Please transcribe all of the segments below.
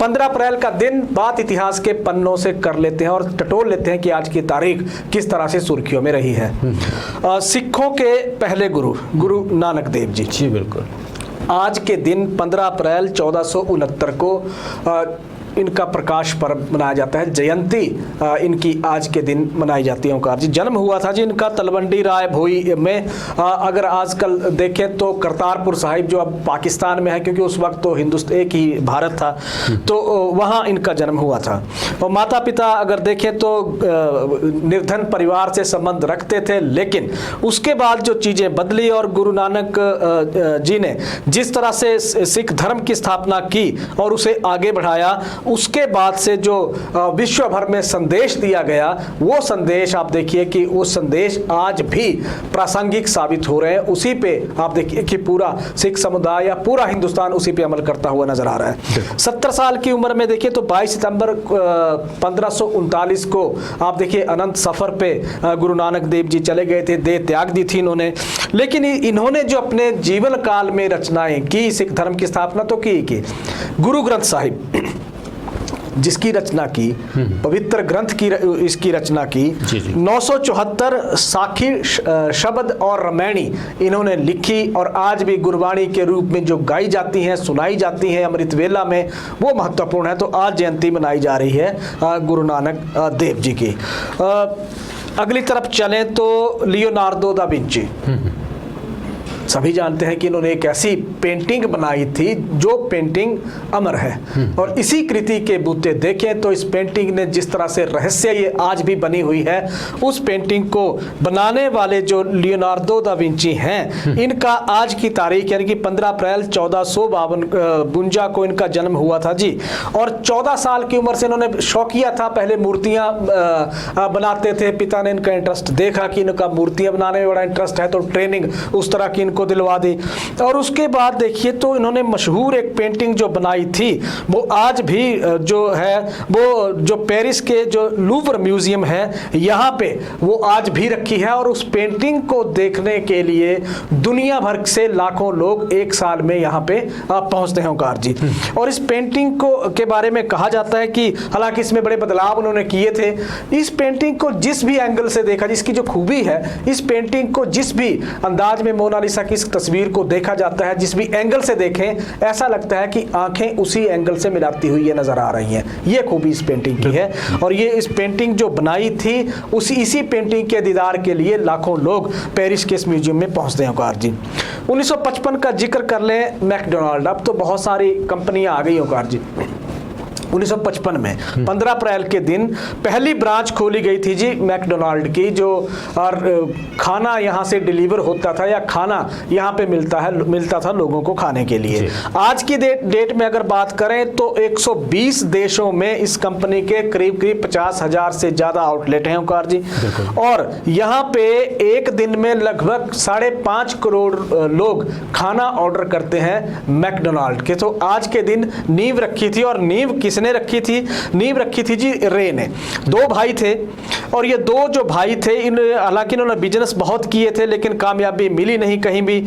15 अप्रैल का दिन बात इतिहास के पन्नों से कर लेते हैं और टटोल लेते हैं कि आज की तारीख किस तरह से सुर्खियों में रही है। सिखों के पहले गुरु नानक देव जी। जी बिल्कुल। आज के दिन 15 अप्रैल 1469 को इनका प्रकाश पर्व मनाया जाता है। जयंती इनकी आज के दिन मनाई जाती है। ओंकार जी, जन्म हुआ था जी इनका तलवंडी राय भोई में। अगर आजकल देखें तो करतारपुर साहिब जो अब पाकिस्तान में है, क्योंकि उस वक्त तो हिंदुस्तान एक ही भारत था, तो वहाँ इनका जन्म हुआ था। और माता पिता अगर देखें तो निर्धन परिवार से संबंध रखते थे, लेकिन उसके बाद जो चीज़ें बदली और गुरु नानक जी ने जिस तरह से सिख धर्म की स्थापना की और उसे आगे बढ़ाया, उसके बाद से जो विश्व भर में संदेश दिया गया, वो संदेश आप देखिए कि वो संदेश आज भी प्रासंगिक साबित हो रहे हैं। उसी पे आप देखिए कि पूरा सिख समुदाय या पूरा हिंदुस्तान उसी पे अमल करता हुआ नजर आ रहा है। 70 साल की उम्र में देखिए तो 22 सितंबर 1539 को आप देखिए अनंत सफर पे गुरु नानक देव जी चले गए थे, देह त्याग दी थी इन्होंने। लेकिन इन्होंने जो अपने जीवन काल में रचनाएं की, सिख धर्म की स्थापना तो की। गुरु ग्रंथ साहिब जिसकी रचना की, पवित्र ग्रंथ की इसकी रचना की, 974 साखी शब्द और रामायणी इन्होंने लिखी और आज भी गुरबाणी के रूप में जो गाई जाती हैं, सुनाई जाती हैं अमृत वेला में, वो महत्वपूर्ण है। तो आज जयंती मनाई जा रही है गुरु नानक देव जी की। अगली तरफ चलें तो लियोनार्दो दा विंची, सभी जानते हैं कि इन्होंने एक ऐसी पेंटिंग बनाई थी जो पेंटिंग अमर है। और इसी कृति के बूते देखें तो इस पेंटिंग ने जिस तरह से रहस्य ये आज भी बनी हुई है, उस पेंटिंग को बनाने वाले जो लियोनार्दो दा विंची हैं, इनका आज की तारीख यानी कि 15 अप्रैल 1452 को इनका जन्म हुआ था जी। और 14 साल की उम्र से इन्होंने शौकिया था, पहले मूर्तियाँ बनाते थे। पिता ने इनका इंटरेस्ट देखा कि इनका मूर्तियाँ बनाने में बड़ा इंटरेस्ट है, तो ट्रेनिंग उस तरह की को दिलवा दी। और उसके बाद देखिए तो इन्होंने मशहूर एक पेंटिंग जो बनाई थी, वो आज भी जो है वो जो पेरिस के जो लूवर म्यूजियम है यहाँ पे वो आज भी रखी है। और उस पेंटिंग को देखने के लिए दुनिया भर से लाखों लोग एक साल में यहाँ पे पहुँचते हैं। ओंकार जी, और इस पेंटिंग को के बारे में कहा जाता है कि हालांकि इसमें बड़े बदलाव उन्होंने किए थे। इस पेंटिंग को जिस भी एंगल से देखा, जिसकी जो खूबी है, इस पेंटिंग को जिस भी अंदाज में मोनालिसा की इस तस्वीर को देखा जाता है, जिस भी एंगल से देखें ऐसा लगता है कि आंखें उसी एंगल से मिलाती हुई ये नजर आ रही हैं। ये खूबी इस पेंटिंग की है। और ये इस पेंटिंग जो बनाई थी इसी पेंटिंग के दीदार के लिए लाखों लोग पेरिस के इस म्यूजियम में पहुंचते हैं। ओंकार जी, 1955 का जिक्र कर लें, मैकडोनाल्ड, अब तो बहुत सारी कंपनियां आ गई। ओंकार जी, 1955 में 15 अप्रैल के दिन पहली ब्रांच खोली गई थी जी मैकडोनाल्ड की, जो और खाना यहाँ से डिलीवर होता था या खाना यहाँ पे मिलता था लोगों को खाने के लिए। आज की डेट में अगर बात करें तो 120 देशों में इस कंपनी के करीब 50,000 से ज़्यादा आउटलेट हैं। ओंकार जी, और यहाँ पे एक दिन में लगभग 5.5 करोड़ लोग खाना ऑर्डर करते हैं मैकडोनाल्ड के। तो आज के दिन नींव रखी थी, और नींव किसने रखी थी? नींव रखी थी जी रे ने। 2 भाई थे, और ये 2 जो भाई थे, हालांकि इन्होंने बिजनेस बहुत किए थे लेकिन कामयाबी मिली नहीं कहीं भी।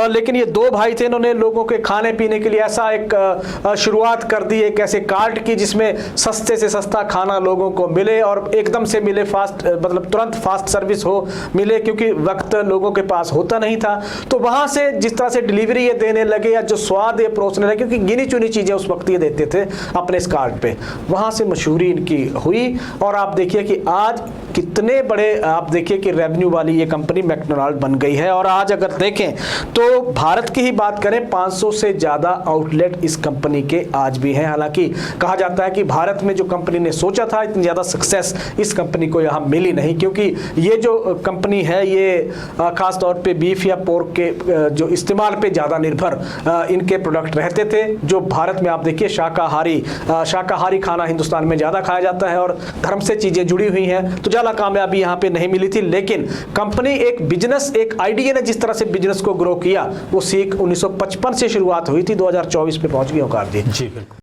लेकिन ये 2 भाई थे, इन्होंने लोगों के खाने पीने के लिए ऐसा एक शुरुआत कर दी, एक ऐसे कार्ट की जिसमें सस्ते से सस्ता खाना लोगों को मिले और एकदम से मिले, फास्ट, मतलब तुरंत फास्ट सर्विस हो मिले, क्योंकि वक्त लोगों के पास होता नहीं था। तो वहाँ से जिस तरह से डिलीवरी ये देने लगे या जो स्वाद ये परोसने लगे, क्योंकि गिनी चुनी चीज़ें उस वक्त ये देते थे अपने इस कार्ट पे, वहां से मशहूरी इनकी हुई। और आप देखिए कि आज कितने बड़े, आप देखिए कि रेवेन्यू वाली ये कंपनी मैकडोनाल्ड बन गई है। और आज अगर देखें तो भारत की ही बात करें, 500 से ज़्यादा आउटलेट इस कंपनी के आज भी हैं। हालांकि कहा जाता है कि भारत में जो कंपनी ने सोचा था, इतनी ज़्यादा सक्सेस इस कंपनी को यहाँ मिली नहीं, क्योंकि ये जो कंपनी है ये खास तौर पे बीफ या पोर्क के जो इस्तेमाल पे ज़्यादा निर्भर इनके प्रोडक्ट रहते थे। जो भारत में आप देखिए शाकाहारी खाना हिंदुस्तान में ज़्यादा खाया जाता है और धर्म से चीज़ें जुड़ी हुई हैं, तो ज़्यादा कामयाबी यहाँ पे नहीं मिली थी। लेकिन कंपनी एक बिजनेस, एक आइडिया ने जिस तरह से बिजनेस को ग्रो किया, वो सीख 1955 से शुरुआत हुई थी, 2024 पे पहुँच गई। ओंकार जी।